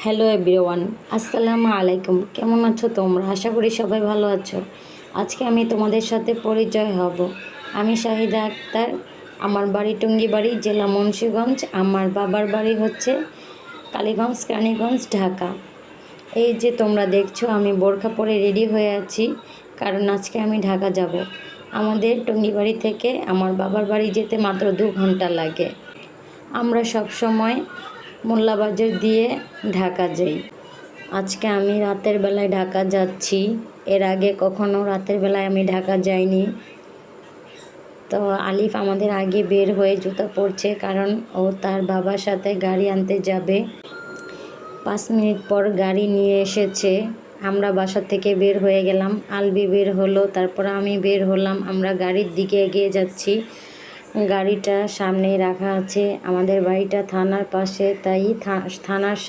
Hello everyone, আসসালামু আলাইকুম। কেমন আছো তোমরা? আশা করি সবাই ভালো আছো। আজকে আমি তোমাদের সাথে পরিচয় হব। আমি শাহিদা আক্তার। আমার বাড়ি টুঙ্গিবাড়ি, জেলা মুন্সিগঞ্জ। আমার বাবার বাড়ি হচ্ছে কালীগঞ্জ, কেরানীগঞ্জ, ঢাকা। এই যে তোমরা দেখছো, আমি বোরখা পরে রেডি হয়ে আছি, কারণ আজকে আমি ঢাকা যাব। আমাদের টুঙ্গিবাড়ি থেকে আমার বাবার বাড়ি যেতে মাত্র 2 ঘন্টা লাগে। আমরা সব সময় মোল্লাবাজার দিয়ে ঢাকা যাই। আজকে আমি রাতের বেলায় ঢাকা যাচ্ছি। এর আগে কখনো রাতের বেলায় আমি ঢাকা যাইনি। তো আলিফ আমাদের আগে বের হয়ে জুতা পরছে, কারণ ও তার বাবার সাথে গাড়ি আনতে যাবে। 5 মিনিট পর গাড়ি নিয়ে এসেছে। আমরা বাসা থেকে বের হয়ে গেলাম। আলবি বের হলো, তারপর আমি বের হলাম। আমরা গাড়ির দিকে এগিয়ে যাচ্ছি। গাড়িটা সামনেই রাখা আছে। আমাদের বাড়িটা থানার পাশে, তাই থানার